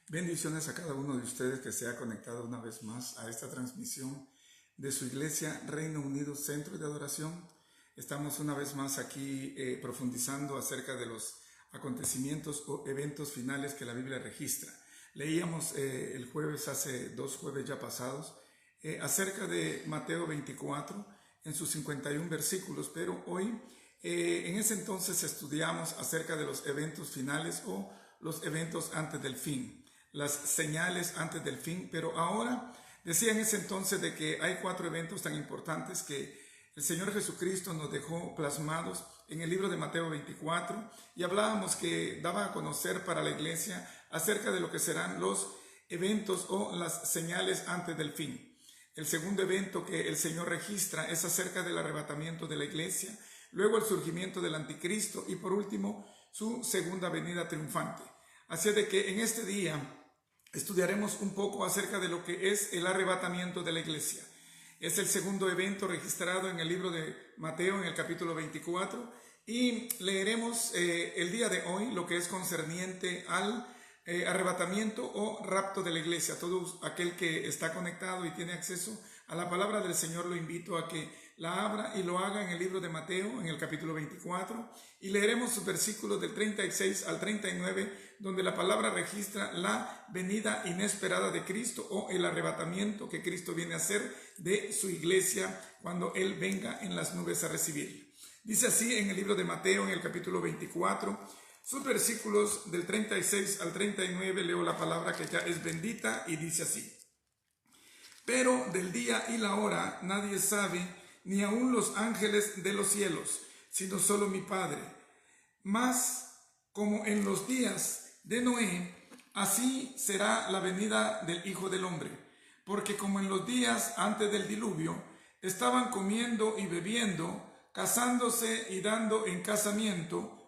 Bendiciones a cada uno de ustedes que se ha conectado una vez más a esta transmisión de su iglesia Reino Unido Centro de Adoración. Estamos una vez más aquí profundizando acerca de los acontecimientos o eventos finales que la Biblia registra. Leíamos el jueves, hace 2 jueves ya pasados, acerca de Mateo 24 en sus 51 versículos, pero hoy en ese entonces estudiamos acerca de los eventos finales o los eventos antes del fin, las señales antes del fin. Pero ahora decía en ese entonces de que hay 4 eventos tan importantes que el Señor Jesucristo nos dejó plasmados en el libro de Mateo 24, y hablábamos que daba a conocer para la iglesia acerca de lo que serán los eventos o las señales antes del fin. El segundo evento que el Señor registra es acerca del arrebatamiento de la iglesia, luego el surgimiento del anticristo y por último su segunda venida triunfante. Así de que en este día estudiaremos un poco acerca de lo que es el arrebatamiento de la iglesia. Es el segundo evento registrado en el libro de Mateo en el capítulo 24, y leeremos el día de hoy lo que es concerniente al arrebatamiento o rapto de la iglesia. Todo aquel que está conectado y tiene acceso a la palabra del Señor, lo invito a que la abra y lo haga en el libro de Mateo en el capítulo 24, y leeremos sus versículos del 36 al 39, donde la palabra registra la venida inesperada de Cristo o el arrebatamiento que Cristo viene a hacer de su iglesia cuando Él venga en las nubes a recibirle. Dice así en el libro de Mateo en el capítulo 24, sus versículos del 36 al 39, leo la palabra que ya es bendita y dice así: pero del día y la hora nadie sabe, ni aun los ángeles de los cielos, sino solo mi Padre. Mas como en los días de Noé, así será la venida del Hijo del Hombre. Porque como en los días antes del diluvio, estaban comiendo y bebiendo, casándose y dando en casamiento,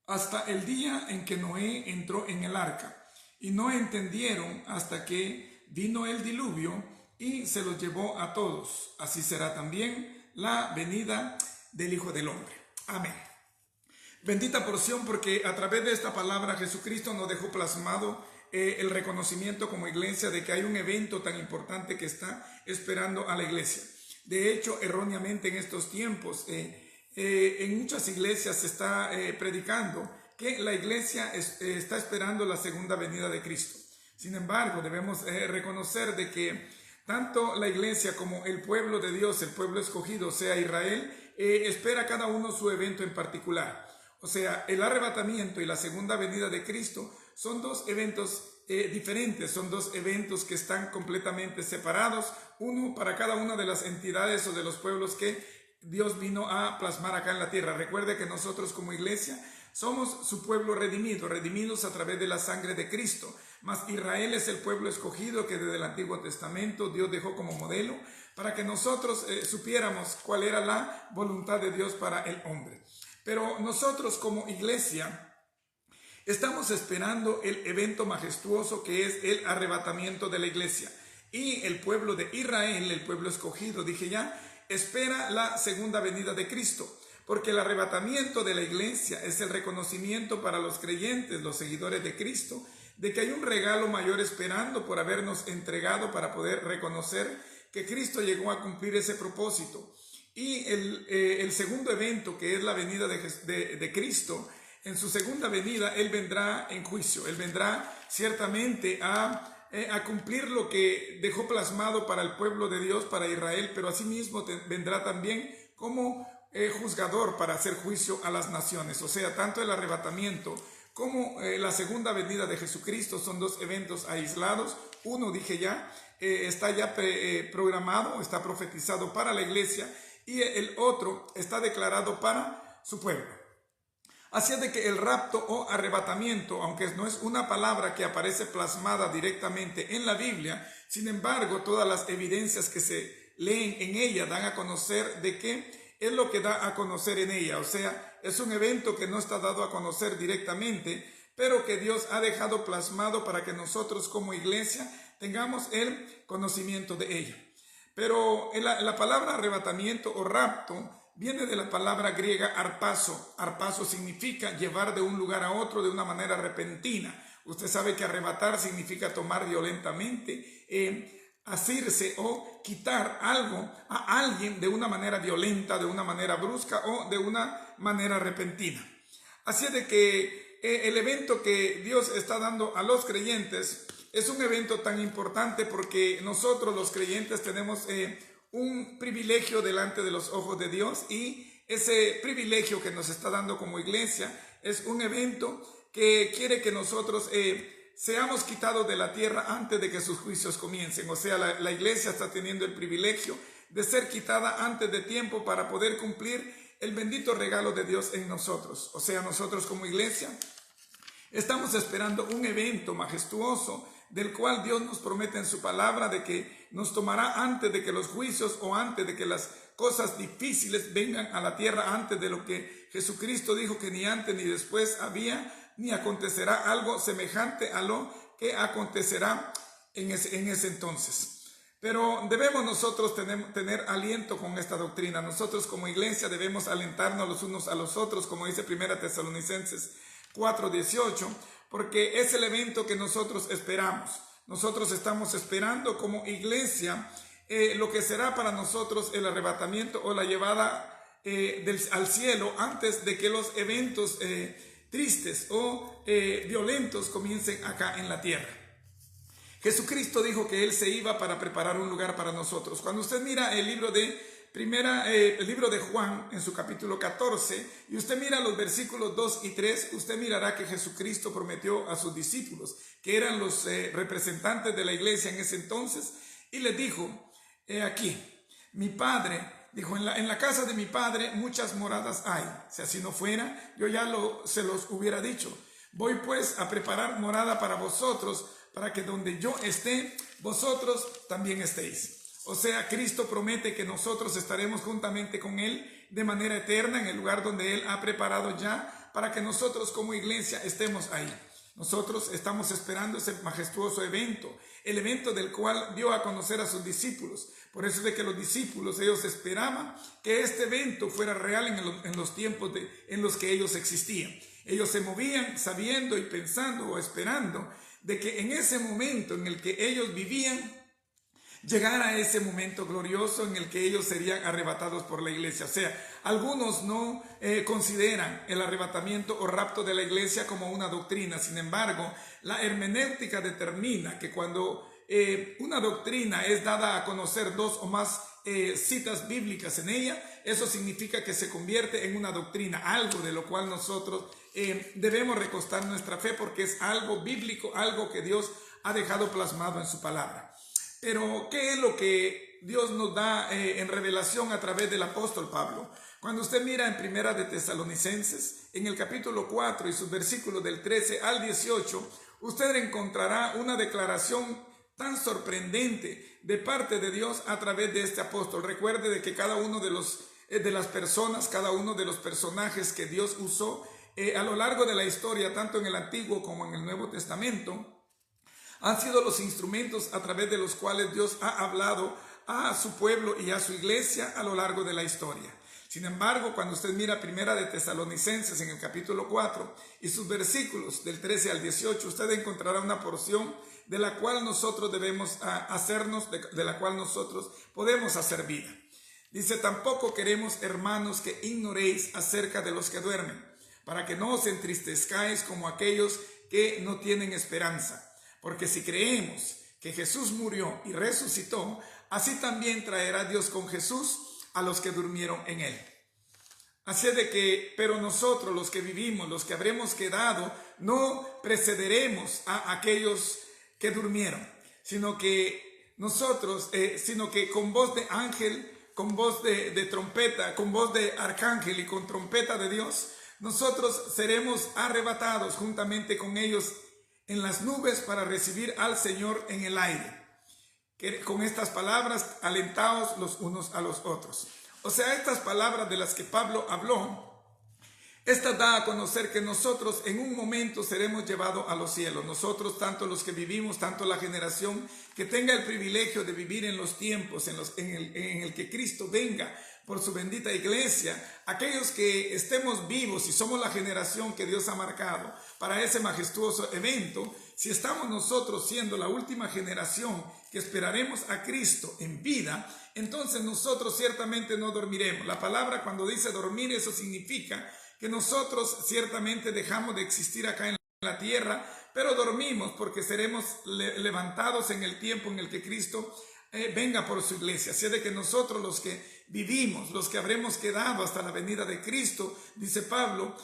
hasta el día en que Noé entró en el arca. Y no entendieron hasta que vino el diluvio y se los llevó a todos. Así será también la venida del Hijo del Hombre. Amén. Bendita porción, porque a través de esta palabra Jesucristo nos dejó plasmado el reconocimiento como iglesia de que hay un evento tan importante que está esperando a la iglesia. De hecho, erróneamente en estos tiempos, en muchas iglesias se está predicando que la iglesia está esperando la segunda venida de Cristo. Sin embargo, debemos reconocer de que tanto la iglesia como el pueblo de Dios, el pueblo escogido, o sea Israel, espera cada uno su evento en particular. O sea, el arrebatamiento y la segunda venida de Cristo son 2 eventos diferentes, son 2 eventos que están completamente separados, uno para cada una de las entidades o de los pueblos que Dios vino a plasmar acá en la tierra. Recuerde que nosotros como iglesia somos su pueblo redimido, redimidos a través de la sangre de Cristo. Mas Israel es el pueblo escogido que desde el Antiguo Testamento Dios dejó como modelo para que nosotros supiéramos cuál era la voluntad de Dios para el hombre. Pero nosotros como iglesia estamos esperando el evento majestuoso que es el arrebatamiento de la iglesia. Y el pueblo de Israel, el pueblo escogido, dije ya, espera la segunda venida de Cristo. Porque el arrebatamiento de la iglesia es el reconocimiento para los creyentes, los seguidores de Cristo, de que hay un regalo mayor esperando por habernos entregado para poder reconocer que Cristo llegó a cumplir ese propósito. Y el segundo evento, que es la venida de Cristo, en su segunda venida Él vendrá en juicio. Él vendrá ciertamente a cumplir lo que dejó plasmado para el pueblo de Dios, para Israel, pero asimismo vendrá también como juzgador para hacer juicio a las naciones. O sea, tanto el arrebatamiento como la segunda venida de Jesucristo son 2 eventos aislados. Uno, dije ya, está ya programado, está profetizado para la iglesia, y el otro está declarado para su pueblo. Así es de que el rapto o arrebatamiento, aunque no es una palabra que aparece plasmada directamente en la Biblia, sin embargo, todas las evidencias que se leen en ella dan a conocer de qué es lo que da a conocer en ella. O sea, es un evento que no está dado a conocer directamente, pero que Dios ha dejado plasmado para que nosotros como iglesia tengamos el conocimiento de ella. Pero la palabra arrebatamiento o rapto viene de la palabra griega arpazo. Arpazo significa llevar de un lugar a otro de una manera repentina. Usted sabe que arrebatar significa tomar violentamente, asirse o quitar algo a alguien de una manera violenta, de una manera brusca o de una manera repentina. Así es de que el evento que Dios está dando a los creyentes es un evento tan importante porque nosotros los creyentes tenemos un privilegio delante de los ojos de Dios, y ese privilegio que nos está dando como iglesia es un evento que quiere que nosotros seamos quitados de la tierra antes de que sus juicios comiencen. O sea, la iglesia está teniendo el privilegio de ser quitada antes de tiempo para poder cumplir el bendito regalo de Dios en nosotros. O sea, nosotros como iglesia estamos esperando un evento majestuoso del cual Dios nos promete en su palabra de que nos tomará antes de que los juicios o antes de que las cosas difíciles vengan a la tierra, antes de lo que Jesucristo dijo que ni antes ni después había ni acontecerá algo semejante a lo que acontecerá en ese entonces. Pero debemos nosotros tener aliento con esta doctrina. Nosotros como iglesia debemos alentarnos los unos a los otros, como dice 1 Tesalonicenses 4:18, porque es el evento que nosotros esperamos. Nosotros estamos esperando como iglesia lo que será para nosotros el arrebatamiento o la llevada al cielo antes de que los eventos tristes o violentos comiencen acá en la tierra. Jesucristo dijo que Él se iba para preparar un lugar para nosotros. Cuando usted mira el libro de Juan en su capítulo 14 y usted mira los versículos 2 y 3, usted mirará que Jesucristo prometió a sus discípulos, que eran los representantes de la iglesia en ese entonces, y les dijo, he aquí, mi Padre, dijo, en la casa de mi Padre muchas moradas hay. Si así no fuera, yo ya se los hubiera dicho. Voy pues a preparar morada para vosotros, para que donde yo esté, vosotros también estéis. O sea, Cristo promete que nosotros estaremos juntamente con Él de manera eterna en el lugar donde Él ha preparado ya para que nosotros como iglesia estemos ahí. Nosotros estamos esperando ese majestuoso evento, el evento del cual dio a conocer a sus discípulos. Por eso es de que los discípulos, ellos esperaban que este evento fuera real en los tiempos en los que ellos existían. Ellos se movían sabiendo y pensando o esperando de que en ese momento en el que ellos vivían, llegara ese momento glorioso en el que ellos serían arrebatados por la iglesia. O sea, algunos no consideran el arrebatamiento o rapto de la iglesia como una doctrina. Sin embargo, la hermenéutica determina que cuando una doctrina es dada a conocer dos o más citas bíblicas en ella, eso significa que se convierte en una doctrina, algo de lo cual nosotros debemos recostar nuestra fe, porque es algo bíblico, algo que Dios ha dejado plasmado en su palabra. Pero, ¿qué es lo que Dios nos da en revelación a través del apóstol Pablo? Cuando usted mira en 1 de Tesalonicenses, en el capítulo 4 y sus versículos del 13 al 18, usted encontrará una declaración tan sorprendente de parte de Dios a través de este apóstol. Recuerde de que cada uno de las personas, cada uno de los personajes que Dios usó a lo largo de la historia, tanto en el Antiguo como en el Nuevo Testamento, han sido los instrumentos a través de los cuales Dios ha hablado a su pueblo y a su iglesia a lo largo de la historia. Sin embargo, cuando usted mira 1 de Tesalonicenses en el capítulo 4 y sus versículos del 13 al 18, usted encontrará una porción de la cual nosotros debemos hacernos, de la cual nosotros podemos hacer vida. Dice, tampoco queremos, hermanos, que ignoréis acerca de los que duermen, para que no os entristezcáis como aquellos que no tienen esperanza. Porque si creemos que Jesús murió y resucitó, así también traerá Dios con Jesús a los que durmieron en él. Así es de que, pero nosotros los que vivimos, los que habremos quedado, no precederemos a aquellos que durmieron, sino que nosotros, sino que con voz de ángel, con voz de trompeta, con voz de arcángel y con trompeta de Dios, nosotros seremos arrebatados juntamente con ellos en las nubes para recibir al Señor en el aire. Que con estas palabras alentaos los unos a los otros. O sea, estas palabras de las que Pablo habló, estas da a conocer que nosotros en un momento seremos llevados a los cielos. Nosotros, tanto los que vivimos, tanto la generación que tenga el privilegio de vivir en los tiempos en el que Cristo venga por su bendita iglesia, aquellos que estemos vivos y somos la generación que Dios ha marcado para ese majestuoso evento, si estamos nosotros siendo la última generación que esperaremos a Cristo en vida, entonces nosotros ciertamente no dormiremos. La palabra cuando dice dormir, eso significa que nosotros ciertamente dejamos de existir acá en la tierra, pero dormimos porque seremos levantados en el tiempo en el que Cristo venga por su iglesia. Así de que nosotros los que vivimos, los que habremos quedado hasta la venida de Cristo, dice Pablo,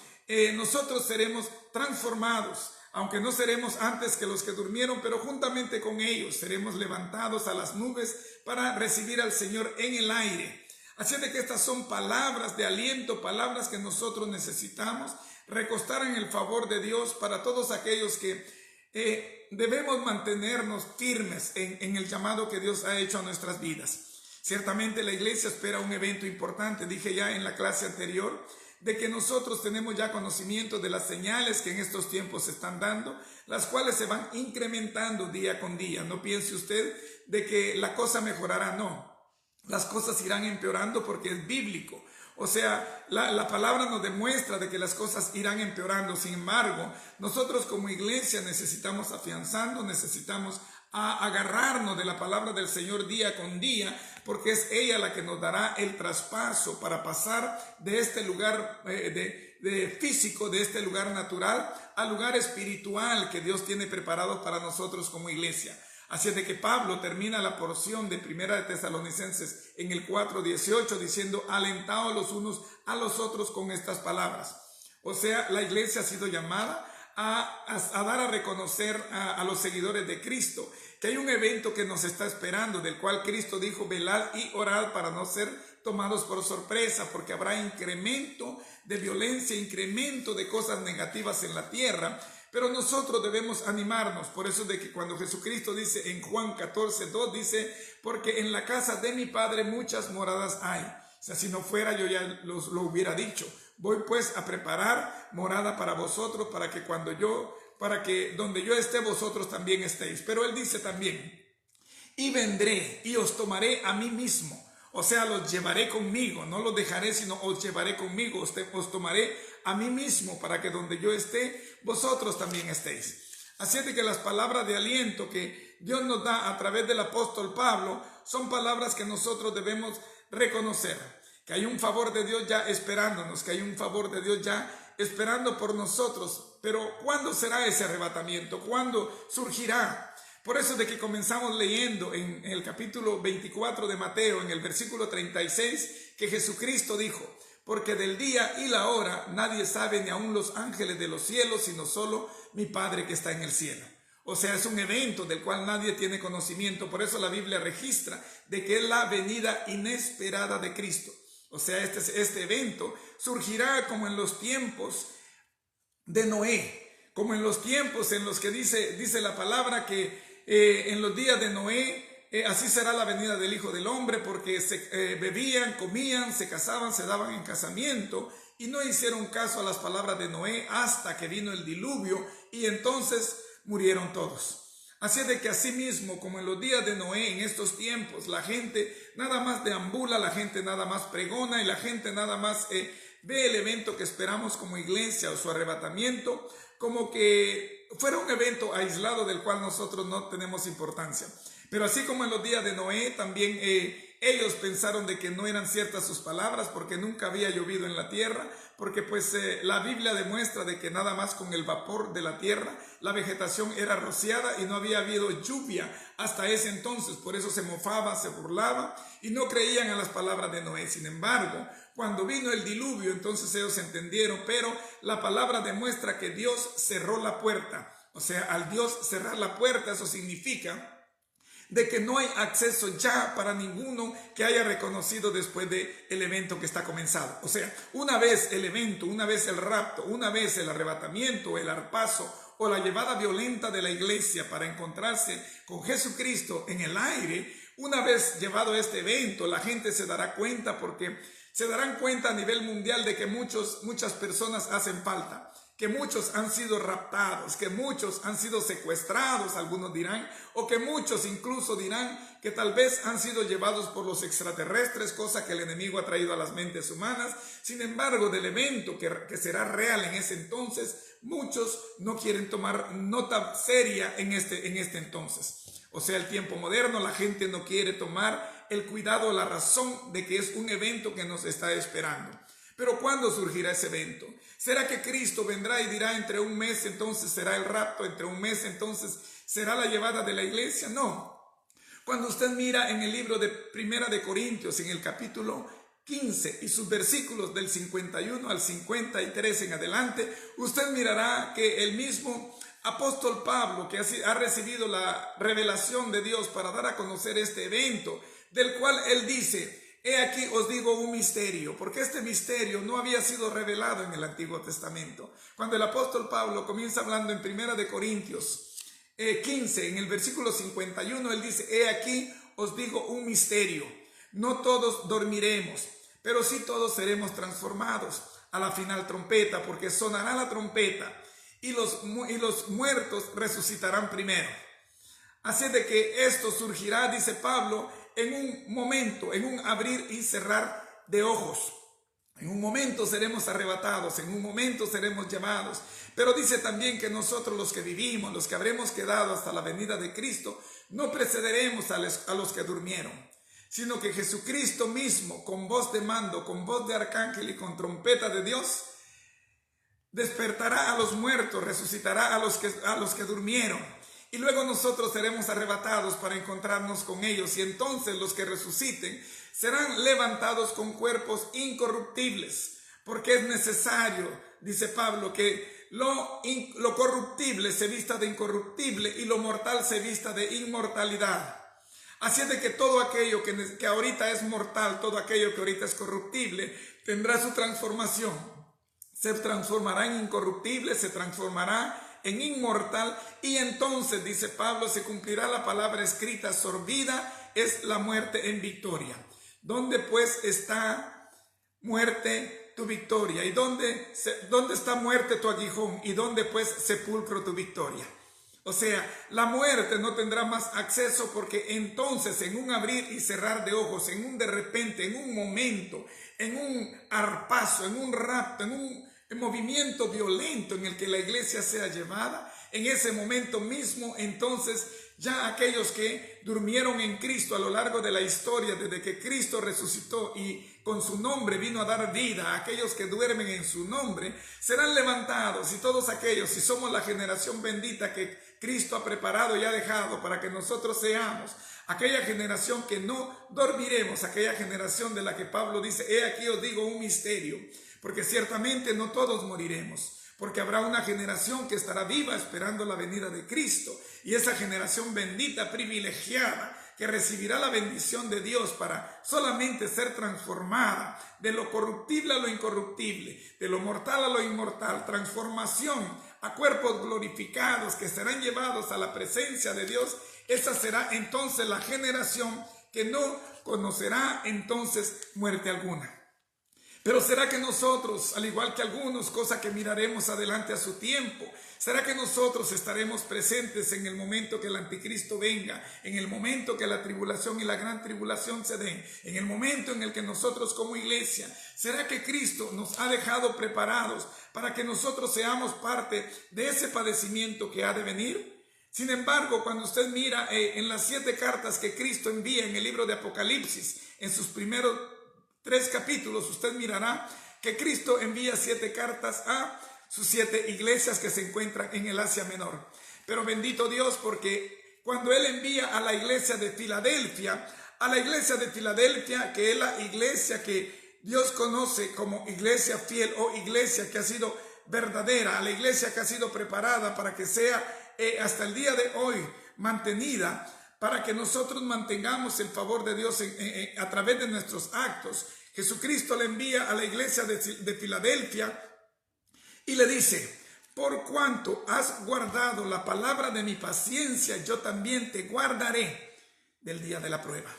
nosotros seremos transformados, aunque no seremos antes que los que durmieron, pero juntamente con ellos seremos levantados a las nubes para recibir al Señor en el aire. Así de que estas son palabras de aliento, palabras que nosotros necesitamos recostar en el favor de Dios para todos aquellos que debemos mantenernos firmes en el llamado que Dios ha hecho a nuestras vidas. Ciertamente la iglesia espera un evento importante. Dije ya en la clase anterior de que nosotros tenemos ya conocimiento de las señales que en estos tiempos se están dando, las cuales se van incrementando día con día. No piense usted de que la cosa mejorará, no. Las cosas irán empeorando porque es bíblico. O sea, la palabra nos demuestra de que las cosas irán empeorando. Sin embargo, nosotros como iglesia necesitamos afianzarnos, necesitamos agarrarnos de la palabra del Señor día con día, porque es ella la que nos dará el traspaso para pasar de este lugar de físico, de este lugar natural, al lugar espiritual que Dios tiene preparado para nosotros como iglesia. Así es de que Pablo termina la porción de Primera de Tesalonicenses en el 4:18 diciendo, alentaos los unos a los otros con estas palabras. O sea, la iglesia ha sido llamada a dar a reconocer a los seguidores de Cristo que hay un evento que nos está esperando, del cual Cristo dijo, velad y orad para no ser tomados por sorpresa, porque habrá incremento de violencia, incremento de cosas negativas en la tierra. Pero nosotros debemos animarnos. Por eso de que cuando Jesucristo dice en Juan 14:2, dice, porque en la casa de mi Padre muchas moradas hay. O sea, si no fuera yo ya lo hubiera dicho. Voy pues a preparar morada para vosotros, para que donde yo esté vosotros también estéis. Pero él dice también, y vendré y os tomaré a mí mismo. O sea, los llevaré conmigo, no los dejaré, sino os llevaré conmigo, os tomaré a mí mismo para que donde yo esté, vosotros también estéis. Así es de que las palabras de aliento que Dios nos da a través del apóstol Pablo son palabras que nosotros debemos reconocer, que hay un favor de Dios ya esperándonos, que hay un favor de Dios ya esperando por nosotros. Pero ¿cuándo será ese arrebatamiento? ¿Cuándo surgirá? Por eso de que comenzamos leyendo en el capítulo 24 de Mateo, en el versículo 36, que Jesucristo dijo, porque del día y la hora nadie sabe, ni aun los ángeles de los cielos, sino solo mi Padre que está en el cielo. O sea, es un evento del cual nadie tiene conocimiento. Por eso la Biblia registra de que es la venida inesperada de Cristo. O sea, este evento surgirá como en los tiempos de Noé, como en los tiempos en los que dice la palabra que en los días de Noé, así será la venida del Hijo del Hombre, porque bebían, comían, se casaban, se daban en casamiento y no hicieron caso a las palabras de Noé hasta que vino el diluvio y entonces murieron todos. Así de que así mismo como en los días de Noé, en estos tiempos, la gente nada más deambula, la gente nada más pregona y la gente nada más ve el evento que esperamos como iglesia o su arrebatamiento como que fuera un evento aislado del cual nosotros no tenemos importancia. Pero así como en los días de Noé, también ellos pensaron de que no eran ciertas sus palabras porque nunca había llovido en la tierra, porque pues la Biblia demuestra de que nada más con el vapor de la tierra la vegetación era rociada y no había habido lluvia hasta ese entonces. Por eso se mofaba, se burlaba y no creían a las palabras de Noé. Sin embargo, cuando vino el diluvio, entonces ellos entendieron, pero la palabra demuestra que Dios cerró la puerta. O sea, al Dios cerrar la puerta, eso significa de que no hay acceso ya para ninguno que haya reconocido después del evento que está comenzado. O sea, una vez el evento, una vez el rapto, una vez el arrebatamiento, el arpazo o la llevada violenta de la iglesia para encontrarse con Jesucristo en el aire, una vez llevado este evento, la gente se dará cuenta porque se darán cuenta a nivel mundial de que muchas personas hacen falta. que muchos han sido raptados, que muchos han sido secuestrados, algunos dirán, o que muchos incluso dirán que tal vez han sido llevados por los extraterrestres, cosa que el enemigo ha traído a las mentes humanas. Sin embargo, del evento que será real en ese entonces, muchos no quieren tomar nota seria en este entonces. O sea, el tiempo moderno, la gente no quiere tomar el cuidado, la razón de que es un evento que nos está esperando. Pero ¿cuándo surgirá ese evento? ¿Será que Cristo vendrá y dirá entre un mes entonces será el rapto, entre un mes entonces será la llevada de la iglesia? No. Cuando usted mira en el libro de Primera de Corintios, en el capítulo 15 y sus versículos del 51 al 53 en adelante, usted mirará que el mismo apóstol Pablo, que ha recibido la revelación de Dios para dar a conocer este evento, del cual él dice: he aquí os digo un misterio, porque este misterio no había sido revelado en el Antiguo Testamento. Cuando el apóstol Pablo comienza hablando en Primera de Corintios 15, en el versículo 51, él dice: he aquí os digo un misterio, no todos dormiremos, pero sí todos seremos transformados a la final trompeta, porque sonará la trompeta y los muertos resucitarán primero. Así de que esto surgirá, dice Pablo, en un momento, en un abrir y cerrar de ojos. En un momento seremos arrebatados, en un momento seremos llevados. Pero dice también que nosotros, los que vivimos, los que habremos quedado hasta la venida de Cristo, no precederemos a los que durmieron, sino que Jesucristo mismo, con voz de mando, con voz de arcángel y con trompeta de Dios, despertará a los muertos, resucitará a los que durmieron. Y luego nosotros seremos arrebatados para encontrarnos con ellos. Y entonces los que resuciten serán levantados con cuerpos incorruptibles. Porque es necesario, dice Pablo, que lo corruptible se vista de incorruptible y lo mortal se vista de inmortalidad. Así es de que todo aquello que ahorita es mortal, todo aquello que ahorita es corruptible, tendrá su transformación. Se transformará en incorruptible, se transformará en inmortal, y entonces, dice Pablo, se cumplirá la palabra escrita: sorbida es la muerte en victoria. ¿Dónde pues está, muerte, tu victoria? ¿Y dónde está, muerte, tu aguijón? ¿Y dónde pues, sepulcro, tu victoria? O sea, la muerte no tendrá más acceso, porque entonces en un abrir y cerrar de ojos, en un de repente, en un momento, en un arpazo, en un rapto, en un movimiento violento en el que la iglesia sea llevada, en ese momento mismo, entonces ya aquellos que durmieron en Cristo a lo largo de la historia, desde que Cristo resucitó y con su nombre vino a dar vida, aquellos que duermen en su nombre serán levantados, y todos aquellos, si somos la generación bendita que Cristo ha preparado y ha dejado para que nosotros seamos aquella generación que no dormiremos, aquella generación de la que Pablo dice: he aquí os digo un misterio. Porque ciertamente no todos moriremos, porque habrá una generación que estará viva esperando la venida de Cristo, y esa generación bendita, privilegiada, que recibirá la bendición de Dios para solamente ser transformada de lo corruptible a lo incorruptible, de lo mortal a lo inmortal, transformación a cuerpos glorificados que serán llevados a la presencia de Dios. Esa será entonces la generación que no conocerá entonces muerte alguna. Pero ¿será que nosotros, al igual que algunos, cosa que miraremos adelante a su tiempo, será que nosotros estaremos presentes en el momento que el anticristo venga, en el momento que la tribulación y la gran tribulación se den, en el momento en el que nosotros como iglesia, será que Cristo nos ha dejado preparados para que nosotros seamos parte de ese padecimiento que ha de venir? Sin embargo, cuando usted mira en las 7 cartas que Cristo envía en el libro de Apocalipsis, en sus primeros 3 capítulos, usted mirará que Cristo envía 7 cartas a sus 7 iglesias que se encuentran en el Asia Menor. Pero bendito Dios, porque cuando Él envía a la iglesia de Filadelfia, que es la iglesia que Dios conoce como iglesia fiel o iglesia que ha sido verdadera, a la iglesia que ha sido preparada para que sea hasta el día de hoy mantenida, para que nosotros mantengamos el favor de Dios a través de nuestros actos. Jesucristo le envía a la iglesia de Filadelfia y le dice: por cuanto has guardado la palabra de mi paciencia, yo también te guardaré del día de la prueba.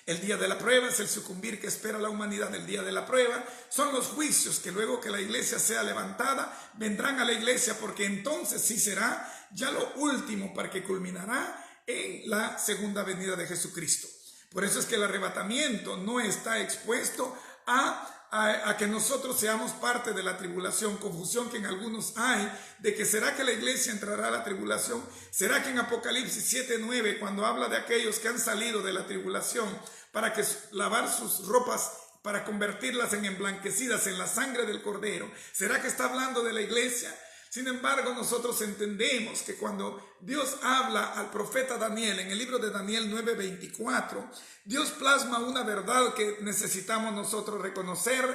El día de la prueba es el sucumbir que espera la humanidad. El día de la prueba son los juicios que luego que la iglesia sea levantada, vendrán a la iglesia, porque entonces sí será ya lo último para que culminará en la segunda venida de Jesucristo. Por eso es que el arrebatamiento no está expuesto a que nosotros seamos parte de la tribulación. Confusión que en algunos hay de que será que la iglesia entrará a la tribulación. Será que en Apocalipsis 7:9, cuando habla de aquellos que han salido de la tribulación para que lavar sus ropas, para convertirlas en emblanquecidas en la sangre del Cordero, será que está hablando de la iglesia? Sin embargo, nosotros entendemos que cuando Dios habla al profeta Daniel en el libro de Daniel 9:24, Dios plasma una verdad que necesitamos nosotros reconocer,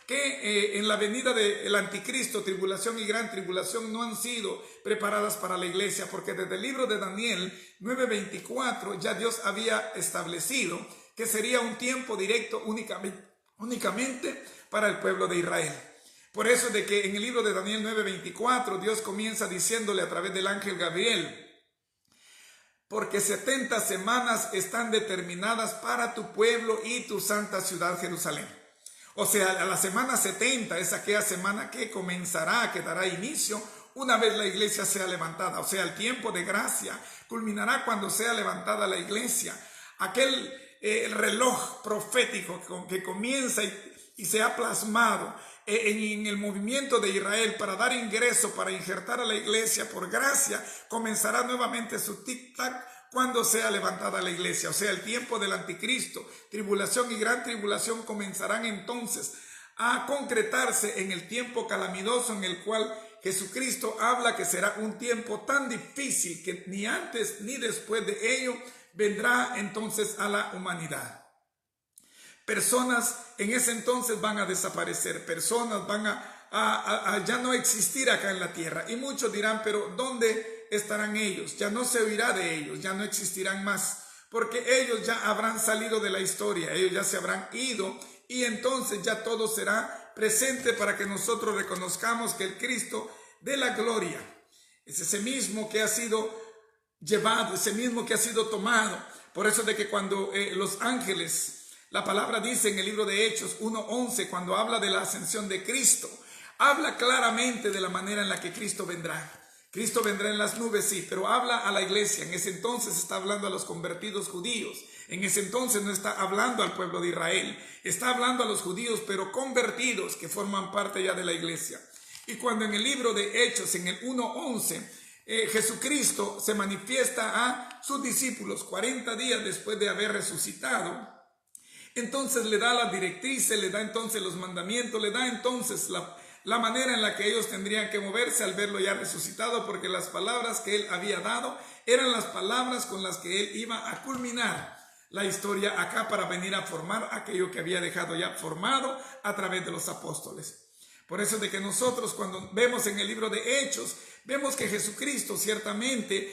que en la venida del anticristo, tribulación y gran tribulación no han sido preparadas para la iglesia, porque desde el libro de Daniel 9:24 ya Dios había establecido que sería un tiempo directo únicamente para el pueblo de Israel. Por eso de que en el libro de Daniel 9:24 Dios comienza diciéndole a través del ángel Gabriel: porque 70 semanas están determinadas para tu pueblo y tu santa ciudad Jerusalén. O sea, a la semana 70 es aquella semana que comenzará, que dará inicio una vez la iglesia sea levantada. O sea, el tiempo de gracia culminará cuando sea levantada la iglesia. Aquel reloj profético que comienza y se ha plasmado en el movimiento de Israel para dar ingreso, para injertar a la iglesia por gracia, comenzará nuevamente su tic-tac cuando sea levantada la iglesia. O sea, el tiempo del anticristo, tribulación y gran tribulación comenzarán entonces a concretarse en el tiempo calamitoso en el cual Jesucristo habla que será un tiempo tan difícil que ni antes ni después de ello vendrá entonces a la humanidad. Personas en ese entonces van a desaparecer, personas van a ya no existir acá en la tierra. Y muchos dirán, pero ¿dónde estarán ellos? Ya no se oirá de ellos, ya no existirán más, porque ellos ya habrán salido de la historia, ellos ya se habrán ido, y entonces ya todo será presente para que nosotros reconozcamos que el Cristo de la gloria es ese mismo que ha sido llevado, ese mismo que ha sido tomado. Por eso de que cuando los ángeles, la palabra dice en el libro de Hechos 1:11, cuando habla de la ascensión de Cristo, habla claramente de la manera en la que Cristo vendrá. Cristo vendrá en las nubes, sí, pero habla a la iglesia. En ese entonces está hablando a los convertidos judíos. En ese entonces no está hablando al pueblo de Israel. Está hablando a los judíos, pero convertidos, que forman parte ya de la iglesia. Y cuando en el libro de Hechos, en el 1:11, Jesucristo se manifiesta a sus discípulos 40 días después de haber resucitado, entonces le da las directrices, le da entonces los mandamientos, le da entonces la manera en la que ellos tendrían que moverse al verlo ya resucitado, porque las palabras que él había dado eran las palabras con las que él iba a culminar la historia acá para venir a formar aquello que había dejado ya formado a través de los apóstoles. Por eso de que nosotros cuando vemos en el libro de Hechos, vemos que Jesucristo ciertamente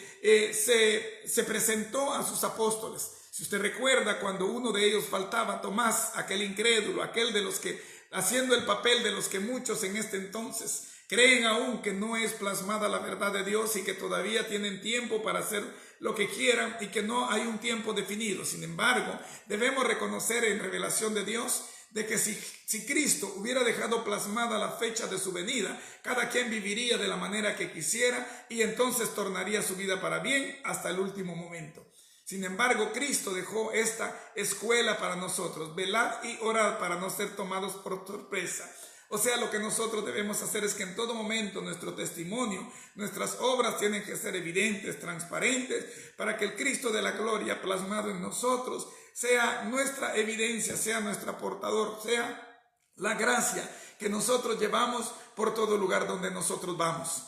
se presentó a sus apóstoles. Si usted recuerda, cuando uno de ellos faltaba, Tomás, aquel incrédulo, aquel de los que, haciendo el papel de los que muchos en este entonces creen aún que no es plasmada la verdad de Dios y que todavía tienen tiempo para hacer lo que quieran y que no hay un tiempo definido. Sin embargo, debemos reconocer en revelación de Dios de que si Cristo hubiera dejado plasmada la fecha de su venida, cada quien viviría de la manera que quisiera y entonces tornaría su vida para bien hasta el último momento. Sin embargo, Cristo dejó esta escuela para nosotros: velad y orad para no ser tomados por sorpresa. O sea, lo que nosotros debemos hacer es que en todo momento nuestro testimonio, nuestras obras tienen que ser evidentes, transparentes, para que el Cristo de la gloria plasmado en nosotros sea nuestra evidencia, sea nuestro portador, sea la gracia que nosotros llevamos por todo lugar donde nosotros vamos.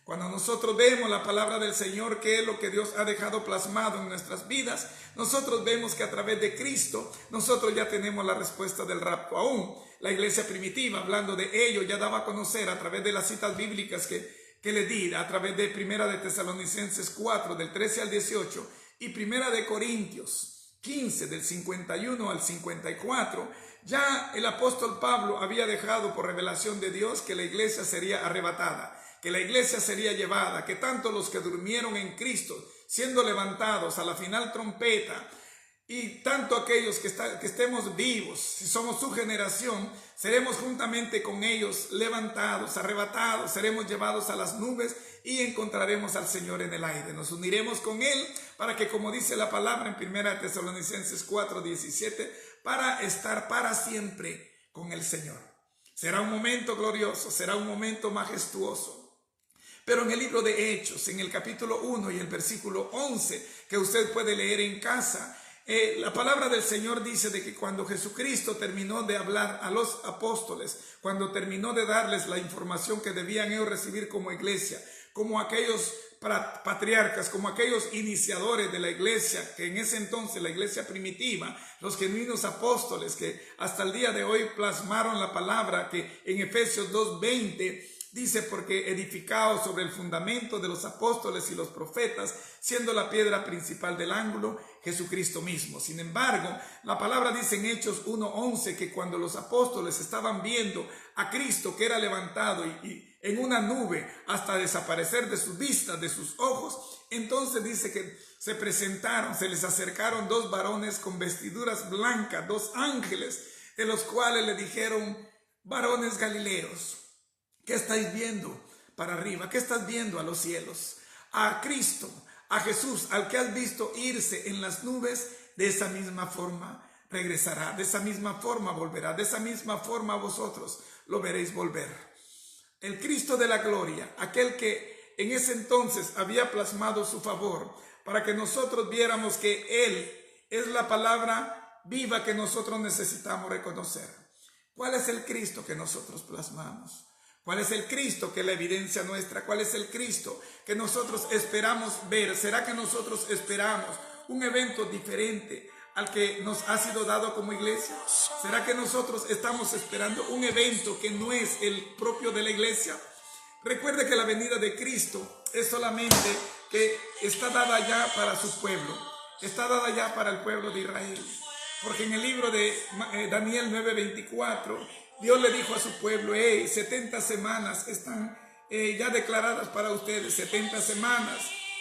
Cuando nosotros vemos la palabra del Señor, que es lo que Dios ha dejado plasmado en nuestras vidas, nosotros vemos que a través de Cristo nosotros ya tenemos la respuesta del rapto. Aún la iglesia primitiva, hablando de ello, ya daba a conocer a través de las citas bíblicas que le di, a través de Primera de Tesalonicenses 4, del 13 al 18, y Primera de Corintios 15, del 51 al 54, ya el apóstol Pablo había dejado por revelación de Dios que la iglesia sería arrebatada, que la iglesia sería llevada, que tanto los que durmieron en Cristo, siendo levantados a la final trompeta, Y tanto aquellos que estemos vivos, si somos su generación, seremos juntamente con ellos levantados, arrebatados, seremos llevados a las nubes y encontraremos al Señor en el aire. Nos uniremos con Él para que, como dice la palabra en 1 Tesalonicenses 4:17, para estar para siempre con el Señor. Será un momento glorioso, será un momento majestuoso. Pero en el libro de Hechos, en el capítulo 1 y el versículo 11, que usted puede leer en casa, la palabra del Señor dice de que cuando Jesucristo terminó de hablar a los apóstoles, cuando terminó de darles la información que debían ellos recibir como iglesia, como aquellos patriarcas, como aquellos iniciadores de la iglesia, que en ese entonces la iglesia primitiva, los genuinos apóstoles que hasta el día de hoy plasmaron la palabra que en Efesios 2:20 dice, porque edificados sobre el fundamento de los apóstoles y los profetas, siendo la piedra principal del ángulo Jesucristo mismo. Sin embargo, la palabra dice en Hechos 1:11 que cuando los apóstoles estaban viendo a Cristo que era levantado y en una nube hasta desaparecer de sus vistas, de sus ojos, entonces dice que se les acercaron dos varones con vestiduras blancas, dos ángeles, de los cuales le dijeron: varones galileos, ¿qué estáis viendo para arriba? ¿Qué estás viendo a los cielos? A Cristo, a Jesús, al que has visto irse en las nubes, de esa misma forma regresará, de esa misma forma volverá, de esa misma forma vosotros lo veréis volver. El Cristo de la gloria, aquel que en ese entonces había plasmado su favor para que nosotros viéramos que Él es la palabra viva que nosotros necesitamos reconocer. ¿Cuál es el Cristo que nosotros plasmamos? ¿Cuál es el Cristo que es la evidencia nuestra? ¿Cuál es el Cristo que nosotros esperamos ver? ¿Será que nosotros esperamos un evento diferente al que nos ha sido dado como iglesia? ¿Será que nosotros estamos esperando un evento que no es el propio de la iglesia? Recuerde que la venida de Cristo es solamente que está dada ya para su pueblo, está dada ya para el pueblo de Israel. Porque en el libro de Daniel 9:24, Dios le dijo a su pueblo: 70 semanas están ya declaradas para ustedes, 70 semanas,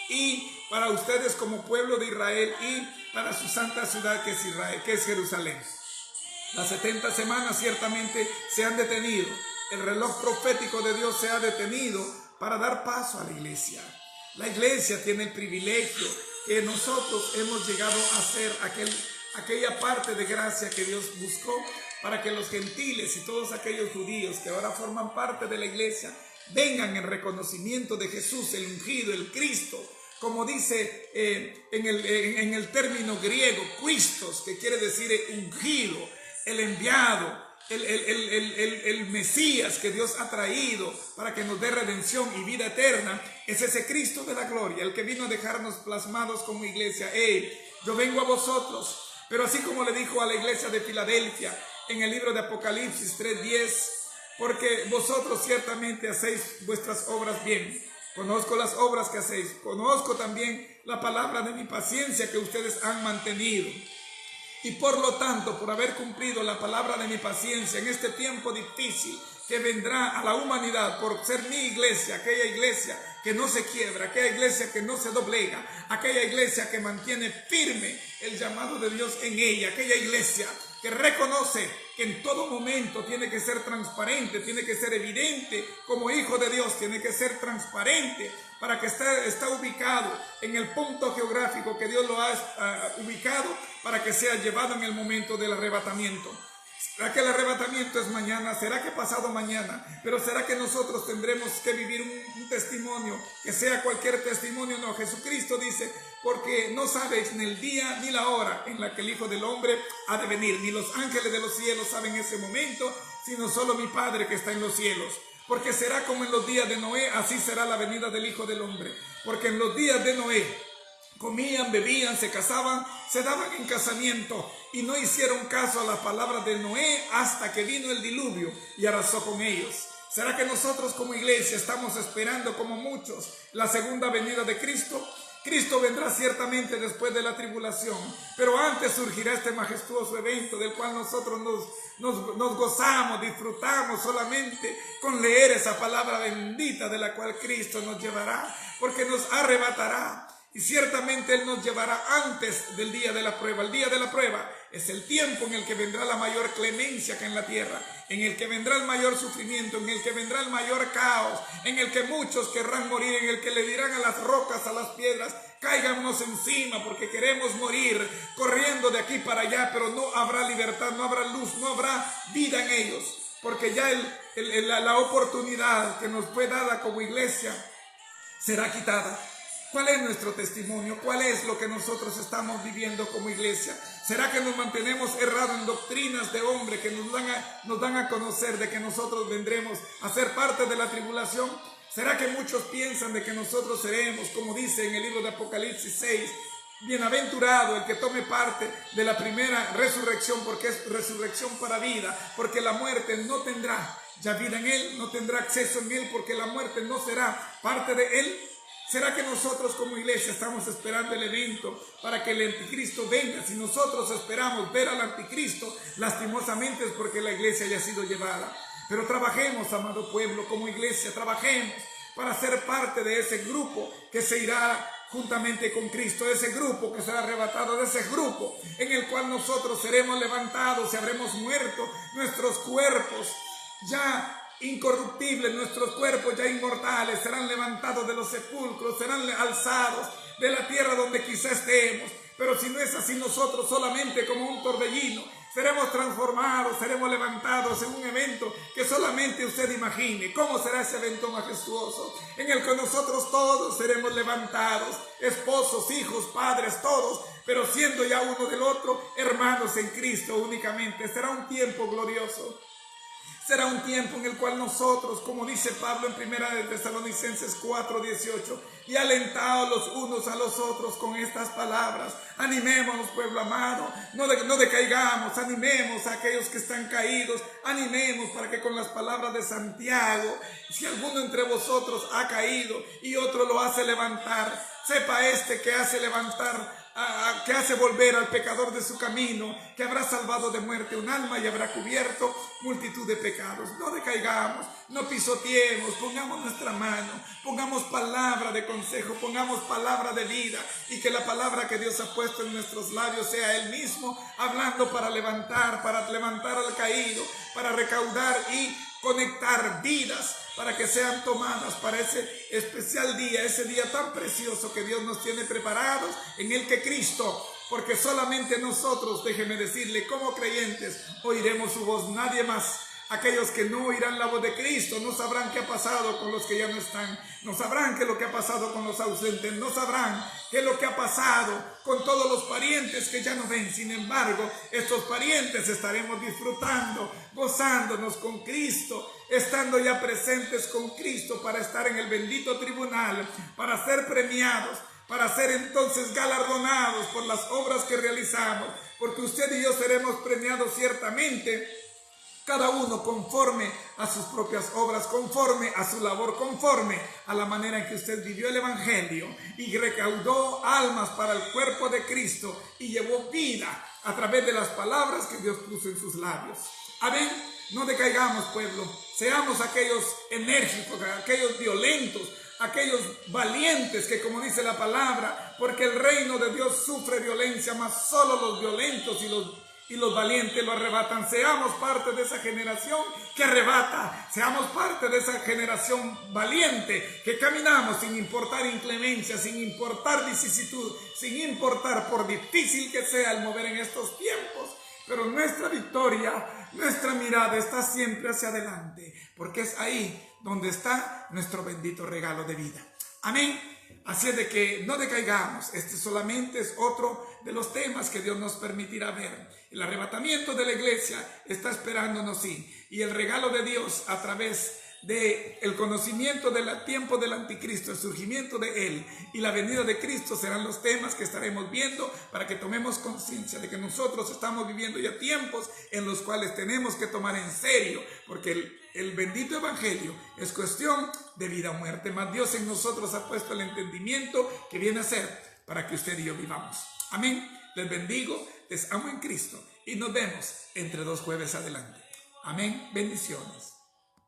y para ustedes como pueblo de Israel y para su santa ciudad que es Israel, que es Jerusalén. Las 70 semanas ciertamente se han detenido. El reloj profético de Dios se ha detenido para dar paso a la iglesia. La iglesia tiene el privilegio que nosotros hemos llegado a ser aquella parte de gracia que Dios buscó para que los gentiles y todos aquellos judíos que ahora forman parte de la iglesia vengan en reconocimiento de Jesús, el ungido, el Cristo, como dice en el término griego, Christos, que quiere decir ungido, el enviado, el Mesías que Dios ha traído para que nos dé redención y vida eterna. Es ese Cristo de la gloria, el que vino a dejarnos plasmados como iglesia. Yo vengo a vosotros. Pero así como le dijo a la iglesia de Filadelfia en el libro de Apocalipsis 3:10, porque vosotros ciertamente hacéis vuestras obras bien. Conozco las obras que hacéis, conozco también la palabra de mi paciencia que ustedes han mantenido. Y por lo tanto, por haber cumplido la palabra de mi paciencia en este tiempo difícil que vendrá a la humanidad, por ser mi iglesia, aquella iglesia que no se quiebra, aquella iglesia que no se doblega, aquella iglesia que mantiene firme el llamado de Dios en ella, aquella iglesia que reconoce que en todo momento tiene que ser transparente, tiene que ser evidente como hijo de Dios, tiene que ser transparente para que está ubicado en el punto geográfico que Dios lo ha ubicado para que sea llevado en el momento del arrebatamiento. ¿Será que el arrebatamiento es mañana? ¿Será que pasado mañana? Pero ¿será que nosotros tendremos que vivir un testimonio que sea cualquier testimonio? No, Jesucristo dice, porque no sabéis ni el día ni la hora en la que el Hijo del Hombre ha de venir. Ni los ángeles de los cielos saben ese momento, sino solo mi Padre que está en los cielos. Porque será como en los días de Noé, así será la venida del Hijo del Hombre. Porque en los días de Noé comían, bebían, se casaban, se daban en casamiento y no hicieron caso a la palabra de Noé hasta que vino el diluvio y arrasó con ellos. ¿Será que nosotros como iglesia estamos esperando, como muchos, la segunda venida de Cristo? Cristo vendrá ciertamente después de la tribulación, pero antes surgirá este majestuoso evento del cual nosotros nos gozamos, disfrutamos solamente con leer esa palabra bendita de la cual Cristo nos llevará, porque nos arrebatará. Y ciertamente Él nos llevará antes del día de la prueba. El día de la prueba es el tiempo en el que vendrá la mayor clemencia acá en la tierra, en el que vendrá el mayor sufrimiento, en el que vendrá el mayor caos, en el que muchos querrán morir, en el que le dirán a las rocas, a las piedras, cáiganos encima porque queremos morir, corriendo de aquí para allá, pero no habrá libertad, no habrá luz, no habrá vida en ellos, porque ya la oportunidad que nos fue dada como iglesia será quitada. ¿Cuál es nuestro testimonio? ¿Cuál es lo que nosotros estamos viviendo como iglesia? ¿Será que nos mantenemos errados en doctrinas de hombre que nos dan a conocer de que nosotros vendremos a ser parte de la tribulación? ¿Será que muchos piensan de que nosotros seremos, como dice en el libro de Apocalipsis 6, bienaventurado el que tome parte de la primera resurrección, porque es resurrección para vida, porque la muerte no tendrá ya vida en él, no tendrá acceso en él, porque la muerte no será parte de él? ¿Será que nosotros como iglesia estamos esperando el evento para que el anticristo venga? Si nosotros esperamos ver al anticristo, lastimosamente es porque la iglesia haya sido llevada. Pero trabajemos, amado pueblo, como iglesia, trabajemos para ser parte de ese grupo que se irá juntamente con Cristo, de ese grupo que será arrebatado, de ese grupo en el cual nosotros seremos levantados y habremos muerto, nuestros cuerpos ya incorruptibles, nuestros cuerpos ya inmortales serán levantados de los sepulcros, serán alzados de la tierra donde quizá estemos. Pero si no es así, nosotros solamente como un torbellino seremos transformados, seremos levantados en un evento que solamente usted imagine. ¿Cómo será ese evento majestuoso? En el que nosotros todos seremos levantados, esposos, hijos, padres, todos, pero siendo ya uno del otro, hermanos en Cristo únicamente. Será un tiempo glorioso. Será un tiempo en el cual nosotros, como dice Pablo en 1 de Tesalonicenses 4:18, y alentados los unos a los otros con estas palabras, animémonos, pueblo amado, no decaigamos, animemos a aquellos que están caídos, animemos para que con las palabras de Santiago, si alguno entre vosotros ha caído y otro lo hace levantar, sepa este que hace levantar, que hace volver al pecador de su camino, que habrá salvado de muerte un alma y habrá cubierto multitud de pecados. No decaigamos, no pisoteemos, pongamos nuestra mano, pongamos palabra de consejo, pongamos palabra de vida, y que la palabra que Dios ha puesto en nuestros labios sea Él mismo hablando para levantar al caído, para recaudar y conectar vidas para que sean tomadas para ese especial día, ese día tan precioso que Dios nos tiene preparados, en el que Cristo, porque solamente nosotros, déjeme decirle, como creyentes, oiremos su voz, nadie más. Aquellos que no oirán la voz de Cristo no sabrán qué ha pasado con los que ya no están, no sabrán qué es lo que ha pasado con los ausentes, no sabrán qué es lo que ha pasado con todos los parientes que ya no ven. Sin embargo, estos parientes estaremos disfrutando, gozándonos con Cristo, estando ya presentes con Cristo para estar en el bendito tribunal, para ser premiados, para ser entonces galardonados por las obras que realizamos, porque usted y yo seremos premiados ciertamente, cada uno conforme a sus propias obras, conforme a su labor, conforme a la manera en que usted vivió el evangelio y recaudó almas para el cuerpo de Cristo y llevó vida a través de las palabras que Dios puso en sus labios. Amén. No decaigamos, pueblo. Seamos aquellos enérgicos, aquellos violentos, aquellos valientes que, como dice la palabra, porque el reino de Dios sufre violencia, mas solo los violentos y los valientes lo arrebatan. Seamos parte de esa generación que arrebata, seamos parte de esa generación valiente que caminamos sin importar inclemencia, sin importar vicisitud, sin importar por difícil que sea el mover en estos tiempos. Pero nuestra victoria, nuestra mirada está siempre hacia adelante, porque es ahí donde está nuestro bendito regalo de vida. Amén. Así es de que no decaigamos. Este solamente es otro de los temas que Dios nos permitirá ver. El arrebatamiento de la iglesia está esperándonos, sí. Y el regalo de Dios a través del conocimiento del tiempo del anticristo, el surgimiento de él y la venida de Cristo serán los temas que estaremos viendo para que tomemos conciencia de que nosotros estamos viviendo ya tiempos en los cuales tenemos que tomar en serio, porque el bendito evangelio es cuestión de vida o muerte, mas Dios en nosotros ha puesto el entendimiento que viene a ser para que usted y yo vivamos. Amén. Les bendigo, les amo en Cristo y nos vemos entre 2 jueves adelante. Amén. Bendiciones.